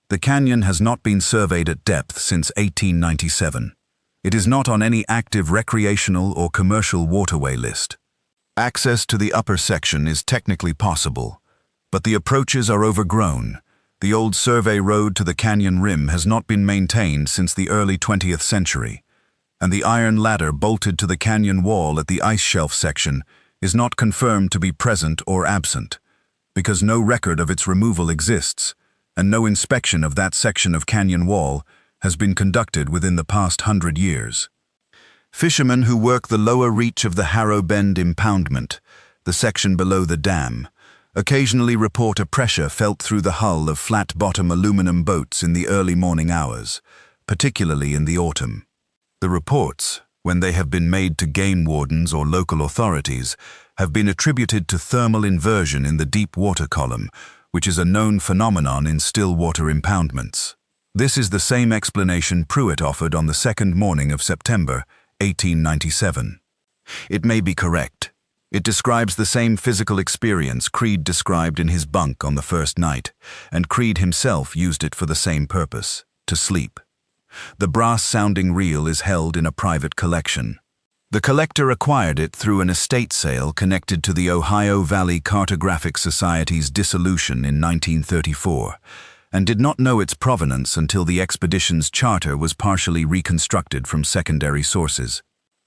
The canyon has not been surveyed at depth since 1897. It is not on any active recreational or commercial waterway list. Access to the upper section is technically possible, but the approaches are overgrown. The old survey road to the canyon rim has not been maintained since the early 20th century, and the iron ladder bolted to the canyon wall at the ice shelf section is not confirmed to be present or absent, because no record of its removal exists, and no inspection of that section of canyon wall has been conducted within the past 100 years. Fishermen who work the lower reach of the Harrow Bend impoundment, the section below the dam, occasionally report a pressure felt through the hull of flat-bottom aluminum boats in the early morning hours, particularly in the autumn. The reports, when they have been made to game wardens or local authorities, have been attributed to thermal inversion in the deep water column, which is a known phenomenon in still water impoundments. This is the same explanation Pruitt offered on the second morning of September, 1897. It may be correct. It describes the same physical experience Creed described in his bunk on the first night, and Creed himself used it for the same purpose, to sleep. The brass-sounding reel is held in a private collection. The collector acquired it through an estate sale connected to the Ohio Valley Cartographic Society's dissolution in 1934, and did not know its provenance until the expedition's charter was partially reconstructed from secondary sources.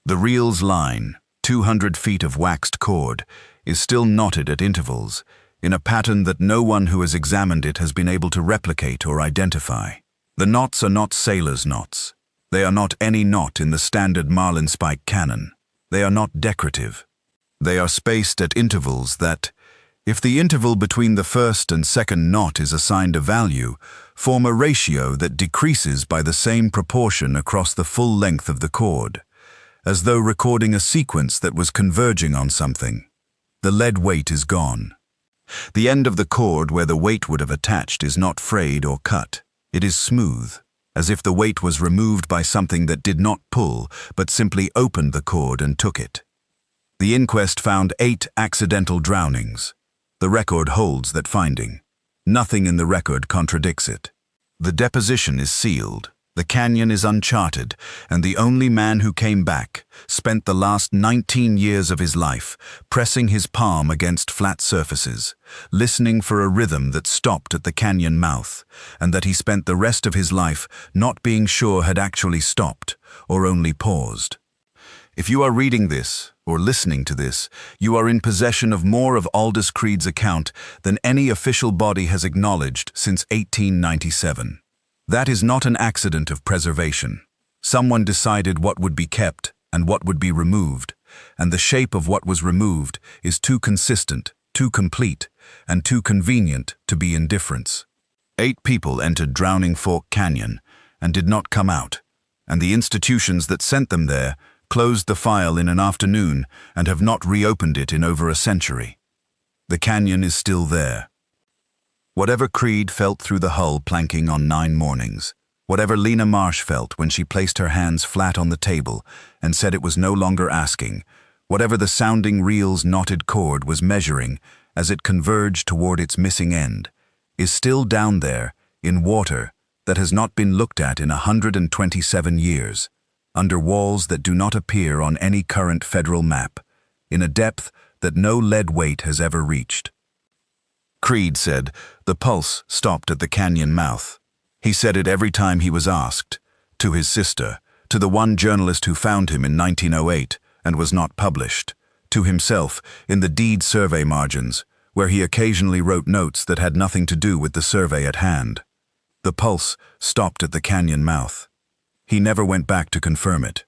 The reel's line, 200 feet of waxed cord, is still knotted at intervals, in a pattern that no one who has examined it has been able to replicate or identify. The knots are not sailors' knots. They are not any knot in the standard marlinspike canon. They are not decorative. They are spaced at intervals that, if the interval between the first and second knot is assigned a value, form a ratio that decreases by the same proportion across the full length of the cord, as though recording a sequence that was converging on something. The lead weight is gone. The end of the cord where the weight would have attached is not frayed or cut. It is smooth, as if the weight was removed by something that did not pull, but simply opened the cord and took it. The inquest found 8 accidental drownings. The record holds that finding. Nothing in the record contradicts it. The deposition is sealed. The canyon is uncharted, and the only man who came back spent the last 19 years of his life pressing his palm against flat surfaces, listening for a rhythm that stopped at the canyon mouth, and that he spent the rest of his life not being sure had actually stopped or only paused. If you are reading this or listening to this, you are in possession of more of Aldous Creed's account than any official body has acknowledged since 1897. That is not an accident of preservation. Someone decided what would be kept and what would be removed, and the shape of what was removed is too consistent, too complete, and too convenient to be indifference. 8 people entered Drowning Fork Canyon and did not come out, and the institutions that sent them there closed the file in an afternoon and have not reopened it in over a century. The canyon is still there. Whatever Creed felt through the hull planking on 9 mornings, whatever Lena Marsh felt when she placed her hands flat on the table and said it was no longer asking, whatever the sounding reel's knotted cord was measuring as it converged toward its missing end, is still down there in water that has not been looked at in 127 years, under walls that do not appear on any current federal map, in a depth that no lead weight has ever reached. Creed said the pulse stopped at the canyon mouth. He said it every time he was asked, to his sister, to the one journalist who found him in 1908 and was not published, to himself in the deed survey margins, where he occasionally wrote notes that had nothing to do with the survey at hand. The pulse stopped at the canyon mouth. He never went back to confirm it.